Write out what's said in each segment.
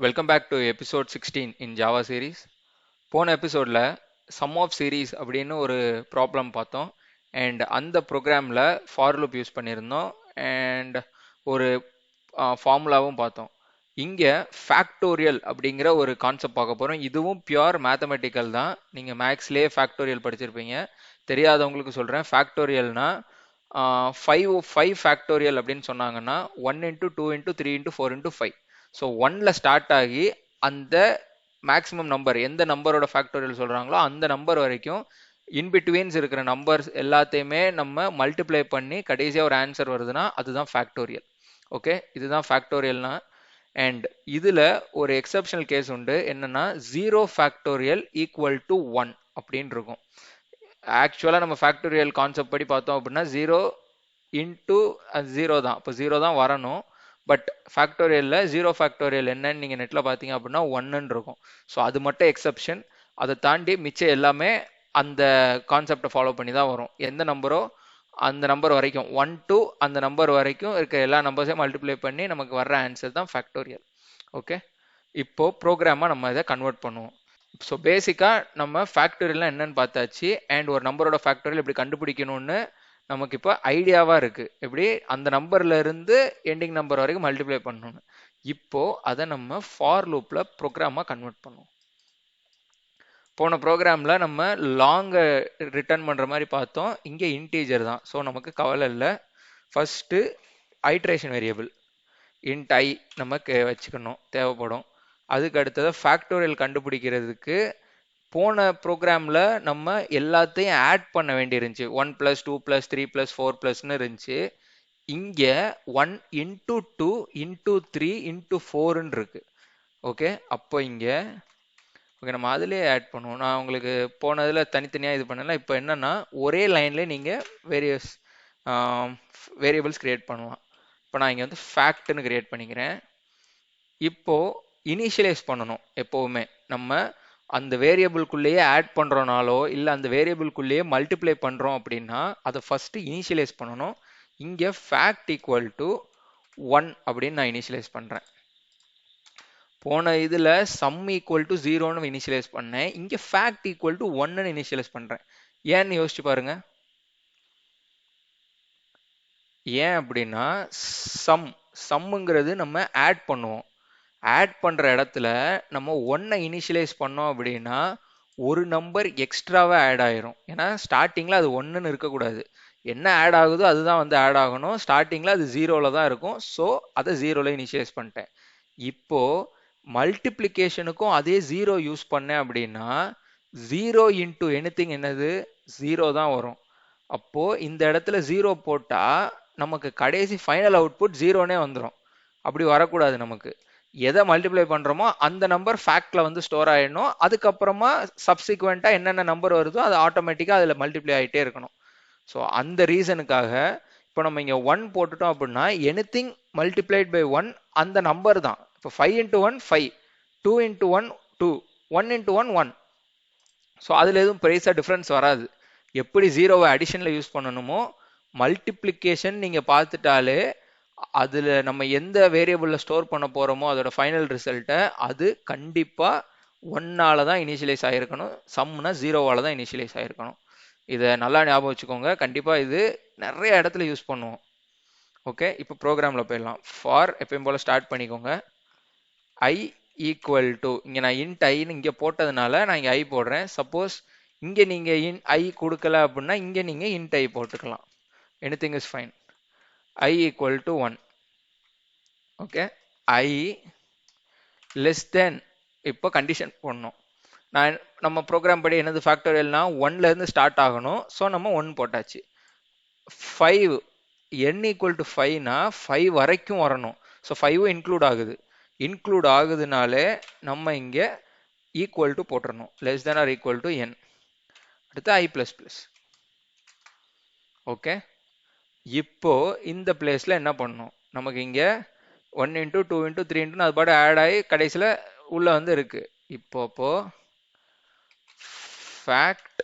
Welcome back to episode 16 in Java series. போன எபிசோடில் some of series அப்படின்னு ஒரு ப்ராப்ளம் பார்த்தோம். அண்ட் அந்த ப்ரோக்ராமில் ஃபார் லூப் யூஸ் பண்ணியிருந்தோம். அண்ட் ஒரு ஃபார்முலாவும் பார்த்தோம். இங்கே ஃபேக்டோரியல் அப்படிங்கிற ஒரு கான்செப்ட் பார்க்க போகிறோம். இதுவும் பியூர் மேத்தமெட்டிக்கல் தான். நீங்கள் மேக்ஸ்லேயே ஃபேக்டோரியல் படிச்சிருப்பீங்க. தெரியாதவங்களுக்கு சொல்கிறேன். ஃபேக்டோரியல்னா ஃபைவ் ஃபேக்டோரியல் அப்படின்னு சொன்னாங்கன்னா 1 into 2 into 3 into 4 into 5. So ஒன்ல ஸ்டார்ட் ஆகி அந்த மேக்ஸிமம் நம்பர் எந்த நம்பரோட ஃபேக்டோரியல் சொல்கிறாங்களோ அந்த நம்பர் வரைக்கும் இன்பிட்வீன்ஸ் இருக்கிற நம்பர்ஸ் எல்லாத்தையுமே நம்ம மல்டிப்ளை பண்ணி கடைசியாக ஒரு ஆன்சர் வருதுன்னா அதுதான் ஃபேக்டோரியல். ஓகே, இதுதான் ஃபேக்டோரியல்னா. அண்ட் இதில் ஒரு எக்ஸப்ஷனல் கேஸ் உண்டு. என்னன்னா 0 ஃபேக்டோரியல் ஈக்குவல் டு 1 அப்படின்னு இருக்கும். ஆக்சுவலாக நம்ம ஃபேக்டோரியல் கான்செப்ட் படி பார்த்தோம் அப்படின்னா 0 இன்ட்டு 0 தான். இப்போ 0 தான் வரணும். பட் ஃபேக்டோரியலில் 0 ஃபேக்டோரியல் என்னன்னு நீங்கள் நெட்டில் பார்த்தீங்க அப்படின்னா 1ன்னு இருக்கும். ஸோ அது மட்டும் எக்ஸப்ஷன். அதை தாண்டி மிச்சம் எல்லாமே அந்த கான்செப்டை ஃபாலோ பண்ணி தான் வரும். எந்த நம்பரோ அந்த நம்பர் வரைக்கும் 1 to அந்த நம்பர் வரைக்கும் இருக்க எல்லா நம்பர்ஸையும் மல்டிப்ளை பண்ணி நமக்கு வர்ற ஆன்சர் தான் ஃபேக்டோரியல். ஓகே, இப்போ ப்ரோக்ராமாக நம்ம இதை கன்வெர்ட் பண்ணுவோம். ஸோ பேசிக்காக நம்ம ஃபேக்டோரியல்லாம் என்னன்னு பார்த்தாச்சு. அண்ட் ஒரு நம்பரோட ஃபேக்டோரியல் எப்படி கண்டுபிடிக்கணும்னு நமக்கு இப்போ ஐடியாவாக இருக்குது. எப்படி அந்த நம்பர்ல இருந்து எண்டிங் நம்பர் வரைக்கும் மல்டிப்ளை பண்ணணும்னு. இப்போ அதை நம்ம ஃபார் லூப்பில் ப்ரோக்ராமாக கன்வெர்ட் பண்ணுவோம். போன ப்ரோக்ராமில் நம்ம லாங்கை ரிட்டர்ன் பண்ணுற மாதிரி பார்த்தோம். இங்கே இன்டீஜர் தான். ஸோ நமக்கு கவலை இல்லை. ஃபஸ்ட்டு ஐட்ரேஷன் வேரியபிள் இன்ட் ஐ நமக்கு வச்சுக்கணும், தேவைப்படும். அதுக்கு அடுத்தது ஃபேக்டோரியல் கண்டுபிடிக்கிறதுக்கு போன ப்ரோக்ராமில் நம்ம எல்லாத்தையும் ஆட் பண்ண வேண்டியிருந்துச்சு. 1 + 2 + 3 + 4 ப்ளஸ்ன்னு இருந்துச்சு. இங்கே 1 இன்ட்டு 2 இன்ட்டு 3 இன்ட்டு 4ன்னு இருக்கு. ஓகே, அப்போ இங்கே ஓகே நம்ம அதிலே ஆட் பண்ணுவோம். நான் உங்களுக்கு போனதில் தனித்தனியாக இது பண்ணல. இப்போ என்னன்னா ஒரே லைன்லேயே நீங்கள் வேரியஸ் வேரியபிள்ஸ் கிரியேட் பண்ணலாம். இப்போ நான் இங்கே வந்து ஃபேக்ட்னு கிரியேட் பண்ணிக்கிறேன். இப்போ இனிஷியலைஸ் பண்ணணும். எப்போவுமே நம்ம அந்த வேரியபிள்குள்ளேயே ஆட் பண்ணுறோனாலோ இல்லை அந்த வேரியபிள்குள்ளேயே மல்டிப்ளை பண்ணுறோம் அப்படின்னா அதை ஃபஸ்ட்டு இனிஷியலைஸ் பண்ணணும். இங்கே ஃபேக்ட் ஈக்குவல் டு 1 அப்படின்னு நான் இனிஷியலைஸ் பண்ணுறேன். போன இதில் சம் ஈக்குவல் டு 0ன்னு இனிஷியலைஸ் பண்ணேன். இங்கே ஃபேக்ட் ஈக்குவல் டு 1ன்னு இனிஷியலைஸ் பண்ணுறேன். ஏன்னு யோசிச்சு பாருங்க. ஏன் அப்படின்னா சம்முங்கிறது நம்ம ஆட் பண்ணுவோம். ஆட் பண்ணுற இடத்துல நம்ம 1 இனிஷியலைஸ் பண்ணோம் அப்படின்னா ஒரு நம்பர் எக்ஸ்ட்ராவாக ஆட் ஆயிரும். ஏன்னா ஸ்டார்டிங்கில் அது 1ன்னு இருக்கக்கூடாது. என்ன ஆட் ஆகுதோ அதுதான் வந்து ஆட் ஆகணும். ஸ்டார்டிங்கில் அது 0வில் தான் இருக்கும். ஸோ அதை 0வில் இனிஷியலைஸ் பண்ணிட்டேன். இப்போது மல்டிப்ளிகேஷனுக்கும் அதே 0 யூஸ் பண்ணேன் அப்படின்னா 0 இன்ட்டு எனிதிங் என்னது 0 தான் வரும். அப்போது இந்த இடத்துல 0 போட்டால் நமக்கு கடைசி ஃபைனல் அவுட்புட் 0னே வந்துடும். அப்படி வரக்கூடாது. நமக்கு எதை மல்டிப்ளை பண்ணுறோமோ அந்த நம்பர் ஃபேக்டில் வந்து ஸ்டோர் ஆகிடணும். அதுக்கப்புறமா சப்சிக்வெண்ட்டாக என்னென்ன நம்பர் வருதோ அது ஆட்டோமேட்டிக்காக அதில் மல்டிப்ளை ஆகிட்டே இருக்கணும். ஸோ அந்த ரீசனுக்காக இப்போ நம்ம இங்கே 1 போட்டுட்டோம் அப்படின்னா எனிதிங் மல்டிப்ளைட் பை 1 அந்த நம்பர் தான். இப்போ 5 இன்ட்டு 1 5, 2 இன்ட்டு 1 2, 1 இன்ட்டு 1 1. ஸோ அதில் எதுவும் பெருசாக டிஃப்ரென்ஸ் வராது. எப்படி 0வை அடிஷனில் யூஸ் பண்ணணுமோ மல்டிப்ளிகேஷன் நீங்கள் பார்த்துட்டாலே அதில் நம்ம எந்த வேரியபிளில் ஸ்டோர் பண்ண போகிறோமோ அதோட ஃபைனல் ரிசல்ட்டை அது கண்டிப்பாக 1ஆல் தான் இனிஷியலைஸ் ஆகிருக்கணும். சம்னா 0வால் தான் இனிஷியலைஸ் ஆகிருக்கணும். இதை நல்லா ஞாபகம் வச்சுக்கோங்க. கண்டிப்பாக இது நிறைய இடத்துல யூஸ் பண்ணுவோம். ஓகே, இப்போ ப்ரோக்ராமில் போயிடலாம். ஃபார் எப்பயும் போல் ஸ்டார்ட் பண்ணிக்கோங்க. ஐ ஈக்குவல் டு இங்கே நான் இன்ட் ஐன்னு இங்கே போட்டதுனால நான் இங்கே ஐ போடுறேன். சப்போஸ் இங்கே நீங்கள் ஐ கொடுக்கல அப்படின்னா இங்கே நீங்கள் இன்ட் ஐ போட்டுக்கலாம். Anything is fine. I equal to 1. Okay, I less than இப்போ கண்டிஷன் போடணும். நம்ம ப்ரோக்ராம் படி என்னது ஃபேக்டோரியல்னா 1லேருந்து ஸ்டார்ட் ஆகணும். ஸோ நம்ம 1 போட்டாச்சு. 5 n ஈக்குவல் டு 5னா 5 வரைக்கும் வரணும். ஸோ 5 இன்க்ளூட் ஆகுது. இன்க்ளூட் ஆகுதுனாலே நம்ம இங்கே ஈக்குவல் டு போட்டுறணும். Less than or equal to n. அடுத்து I ப்ளஸ் ப்ளஸ். ஓகே, இப்போ இந்த பிளேஸில் என்ன பண்ணணும், நமக்கு இங்கே 1 இன்ட்டு 2 இன்ட்டு 3 இன்ட்டு அது பாட்டு ஆட் ஆகி கடைசியில் உள்ளே வந்து இருக்குது. இப்போ ஃபேக்ட்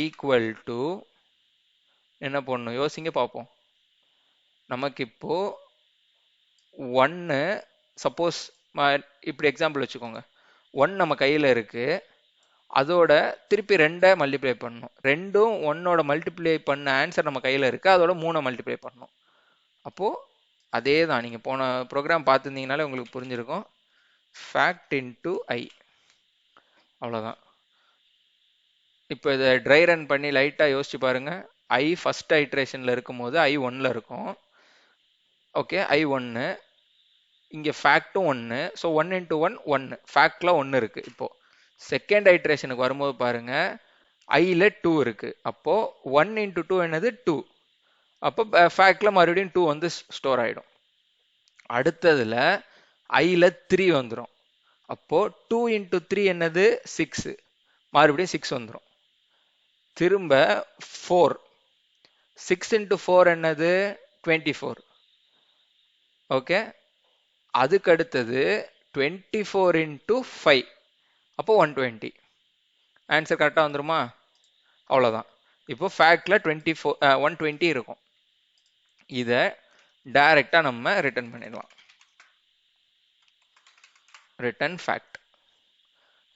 ஈக்குவல் டு என்ன பண்ணணும் யோசிங்க பார்ப்போம். நமக்கு இப்போ 1 சப்போஸ் இப்படி எக்ஸாம்பிள் வச்சுக்கோங்க. 1 நம்ம கையில் இருக்குது, அதோட திருப்பி 2 மல்டிப்ளை பண்ணணும். 2ம் 1ஓட மல்டிப்ளை பண்ண ஆன்சர் நம்ம கையில் இருக்குது, அதோட 3 மல்டிப்ளை பண்ணணும். அப்போது அதே தான், நீங்கள் போன ப்ரோக்ராம் பார்த்துருந்தீங்கனாலே உங்களுக்கு புரிஞ்சிருக்கும். ஃபேக்ட் இன்ட்டு ஐ, அவ்வளோதான். இப்போ இதை ட்ரை ரன் பண்ணி லைட்டாக யோசிச்சு பாருங்கள். ஐ ஃபஸ்ட் ஐட்ரேஷனில் இருக்கும்போது ஐ 1ல் இருக்கும். ஓகே, ஐ 1, இங்கே ஃபேக்ட்டும் 1, ஸோ 1 இன்ட்டு 1 1, ஃபேக்டில் 1 இருக்குது. இப்போது செகண்ட் ஐட்ரேஷனுக்கு வரும்போது பாருங்கள், ஐயில் 2 இருக்குது. அப்போது 1 இன்ட்டு 2 என்னது 2. அப்போ ஃபேக்டில் மறுபடியும் 2 வந்து ஸ்டோர் ஆகிடும். அடுத்ததில் ஐயில் 3 வந்துடும். அப்போது 2 இன்ட்டு 3 என்னது 6, மறுபடியும் 6 வந்துடும். திரும்ப 4, 6 இன்ட்டு 4 என்னது 24. ஓகே, அதுக்கு அடுத்தது 24 இன்ட்டு 5, அப்போ 120. ஆன்சர் கரெக்டாக வந்துருமா? அவ்வளோதான். இப்போ ஃபேக்டில் 120 இருக்கும். இதை டைரெக்டாக நம்ம ரிட்டர்ன் பண்ணிடலாம். Return fact.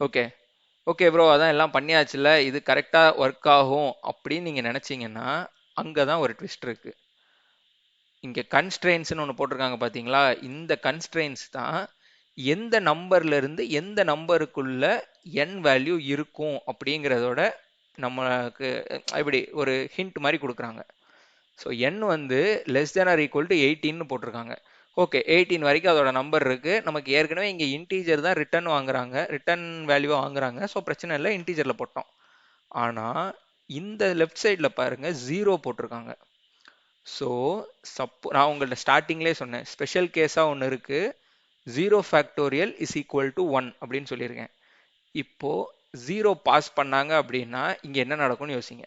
Okay okay bro, அதான் எல்லாம் பண்ணியாச்சுல, இது கரெக்டாக ஒர்க் ஆகும் அப்படின்னு நீங்கள் நினச்சிங்கன்னா அங்கே தான் ஒரு ட்விஸ்ட் இருக்குது. இங்கே கன்ஸ்ட்ரெயின்ஸ்னு ஒன்று போட்டிருக்காங்க பார்த்தீங்களா? இந்த கன்ஸ்ட்ரெயின்ஸ் தான் எந்த நம்பர்லேருந்து எந்த நம்பருக்குள்ள என் வேல்யூ இருக்கும் அப்படிங்கிறதோட நம்மளுக்கு இப்படி ஒரு ஹிண்ட் மாதிரி கொடுக்குறாங்க. ஸோ என் வந்து less than or equal to 18 போட்டிருக்காங்க. ஓகே, 18 வரைக்கும் அதோட நம்பர் இருக்குது. நமக்கு ஏற்கனவே இங்கே இன்டீஜர் தான் ரிட்டர்ன் வாங்குறாங்க, ரிட்டர்ன் வேல்யூவாக வாங்குறாங்க. ஸோ பிரச்சனை இல்லை, இன்டீஜரில் போட்டோம். ஆனால் இந்த லெஃப்ட் சைடில் பாருங்கள் 0 போட்டிருக்காங்க. ஸோ நான் உங்கள்ட்ட ஸ்டார்டிங்லேயே சொன்னேன், ஸ்பெஷல் கேஸாக ஒன்று இருக்குது, 0 ஃபேக்டோரியல் இஸ் ஈக்குவல் டு 1 அப்படின்னு சொல்லியிருக்கேன். இப்போது 0 பாஸ் பண்ணாங்க அப்படின்னா இங்கே என்ன நடக்கும்னு யோசிங்க.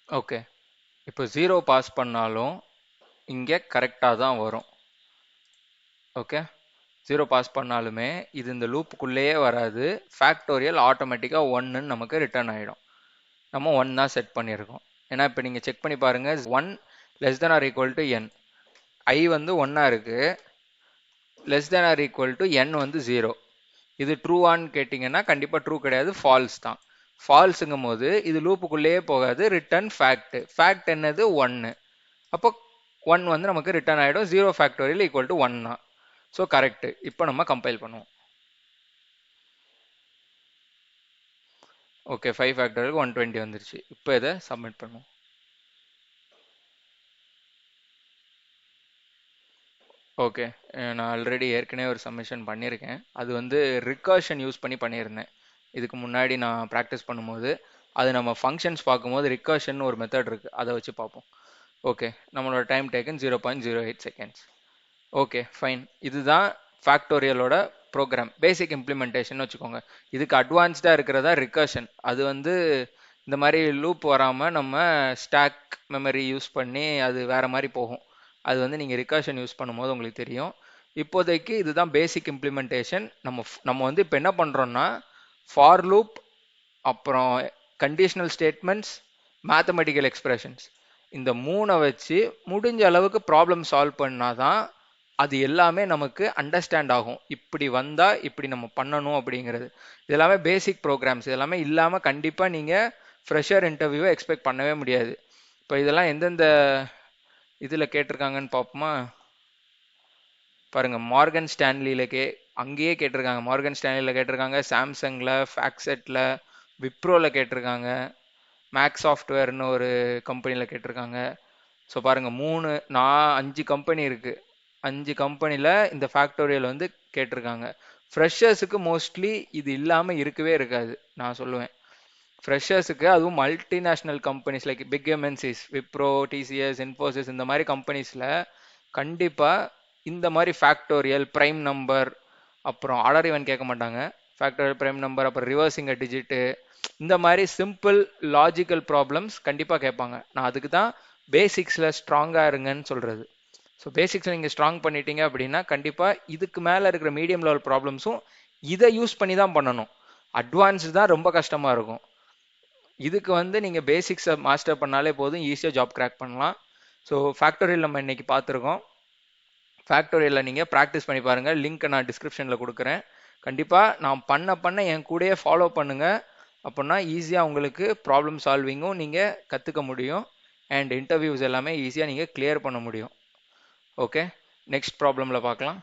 ஓகே, இப்போ 0 பாஸ் பண்ணாலும் இங்கே கரெக்டாக தான் வரும். ஓகே, 0 பாஸ் பண்ணாலுமே இது இந்த லூப்புக்குள்ளேயே வராது. ஃபேக்டோரியல் ஆட்டோமேட்டிக்காக 1ன்னு நமக்கு ரிட்டர்ன் ஆகிடும். நம்ம 1 தான் செட் பண்ணியிருக்கோம். ஏன்னா இப்போ நீங்கள் செக் பண்ணி பாருங்கள், 1 less than or equal to n, ஐ வந்து 1ஆக இருக்குது, less than or equal to n வந்து 0. இது ட்ரூவான்னு கேட்டிங்கன்னா கண்டிப்பாக ட்ரூ கிடையாது, ஃபால்ஸ் தான். ஃபால்ஸுங்கும் போது இது லூப்புக்குள்ளேயே போகாது, ரிட்டர்ன் ஃபேக்ட். ஃபேக்ட் என்னது 1. அப்போ 1 வந்து நமக்கு ரிட்டர்ன் ஆகிடும். 0 ஃபேக்டோரியல் ஈக்குவல் டு 1 தான். So correct. இப்போ நம்ம கம்பைல் பண்ணுவோம். ஓகே, 5 ஃபேக்டோரியலுக்கு 120 வந்துருச்சு. இப்போ இதை சப்மிட் பண்ணுவோம். ஓகே, நான் ஆல்ரெடி ஏற்கனவே ஒரு சப்மிஷன் பண்ணியிருக்கேன். அது வந்து ரிகர்ஷன் யூஸ் பண்ணி பண்ணியிருந்தேன். இதுக்கு முன்னாடி நான் ப்ராக்டிஸ் பண்ணும்போது அது நம்ம ஃபங்க்ஷன்ஸ் பார்க்கும்போது ரிகர்ஷன் ஒரு மெத்தட் இருக்குது, அதை வச்சு பார்ப்போம். ஓகே, நம்மளோட time taken 0.08 seconds. Okay fine, இதுதான் ஃபேக்டோரியலோட ப்ரோக்ராம் பேசிக் இம்ப்ளிமெண்டேஷன் வச்சுக்கோங்க. இதுக்கு அட்வான்ஸ்டாக இருக்கிறதா ரிகர்ஷன். அது வந்து இந்த மாதிரி லூப் வராமல் நம்ம ஸ்டாக் மெமரி யூஸ் பண்ணி அது வேறு மாதிரி போகும். அது வந்து நீங்கள் ரிகர்ஷன் யூஸ் பண்ணும்போது உங்களுக்கு தெரியும். இப்போதைக்கு இதுதான் பேசிக் இம்ப்ளிமெண்டேஷன். நம்ம வந்து இப்போ என்ன பண்ணுறோன்னா, ஃபார் லூப், அப்புறம் கண்டிஷனல் ஸ்டேட்மெண்ட்ஸ், மேத்தமெட்டிக்கல் எக்ஸ்பிரஷன்ஸ், இந்த 3 வச்சு முடிஞ்ச அளவுக்கு ப்ராப்ளம் சால்வ் பண்ணாதான் அது எல்லாமே நமக்கு அண்டர்ஸ்டாண்ட் ஆகும். இப்படி வந்தால் இப்படி நம்ம பண்ணணும் அப்படிங்கிறது. இது எல்லாமே பேசிக் ப்ரோக்ராம்ஸ். இது எல்லாமே இல்லாமல் கண்டிப்பாக நீங்கள் ஃப்ரெஷர் இன்டர்வியூவை எக்ஸ்பெக்ட் பண்ணவே முடியாது. இப்போ இதெல்லாம் எந்தெந்த இதில் கேட்டிருக்காங்கன்னு பார்ப்போமா? பாருங்கள், மார்கன் ஸ்டான்லியில் அங்கேயே கேட்டிருக்காங்க. மார்கன் ஸ்டான்லியில் கேட்டிருக்காங்க, சாம்சங்கில், ஃபேக்செட்டில், விப்ரோவில் கேட்டிருக்காங்க, மேக்ஸ் சாஃப்ட்வேர்னு ஒரு கம்பெனியில் கேட்டிருக்காங்க. ஸோ பாருங்கள், 5 கம்பெனி இருக்குது. 5 கம்பெனியில் இந்த ஃபேக்டோரியல் வந்து கேட்டிருக்காங்க. ஃப்ரெஷர்ஸுக்கு மோஸ்ட்லி இது இல்லாமல் இருக்கவே இருக்காது நான் சொல்லுவேன். ஃப்ரெஷர்ஸுக்கு, அதுவும் multinational companies like big MNCs, Wipro, TCS, Infosys, இந்த மாதிரி கம்பெனிஸில் கண்டிப்பாக இந்த மாதிரி ஃபேக்டோரியல், ப்ரைம் நம்பர், அப்புறம் ஆர்டர் ஈவன் கேட்க மாட்டாங்க. ஃபேக்டோரியல், ப்ரைம் நம்பர், அப்புறம் ரிவர்சிங் அ டிஜிட்டு, இந்த மாதிரி சிம்பிள் லாஜிக்கல் ப்ராப்ளம்ஸ் கண்டிப்பாக கேட்பாங்க. நான் அதுக்கு தான் பேசிக்ஸில் ஸ்ட்ராங்காக இருங்கன்னு சொல்கிறது. ஸோ பேசிக்ஸில் நீங்கள் ஸ்ட்ராங் பண்ணிட்டீங்க அப்படின்னா கண்டிப்பாக இதுக்கு மேலே இருக்கிற மீடியம் லெவல் ப்ராப்ளம்ஸும் இதை யூஸ் பண்ணி தான் பண்ணணும். அட்வான்ஸ்டு தான் ரொம்ப கஷ்டமாக இருக்கும். இதுக்கு வந்து நீங்கள் பேசிக்ஸை மாஸ்டர் பண்ணாலே போதும், ஈஸியாக ஜாப் கிராக் பண்ணலாம். ஸோ ஃபேக்டோரியல் நம்ம இன்னைக்கு பார்த்துருக்கோம். ஃபேக்டோரியலில் நீங்கள் ப்ராக்டிஸ் பண்ணி பாருங்கள். லிங்க்கை நான் டிஸ்கிரிப்ஷனில் கொடுக்குறேன். கண்டிப்பாக நான் பண்ண என் கூடயே ஃபாலோ பண்ணுங்கள். அப்படின்னா ஈஸியாக உங்களுக்கு ப்ராப்ளம் சால்விங்கும் நீங்கள் கற்றுக்க முடியும். அண்ட் இன்டர்வியூஸ் எல்லாமே ஈஸியாக நீங்கள் கிளியர் பண்ண முடியும். ஓகே, நெக்ஸ்ட் ப்ராப்ளமில் பார்க்கலாம்.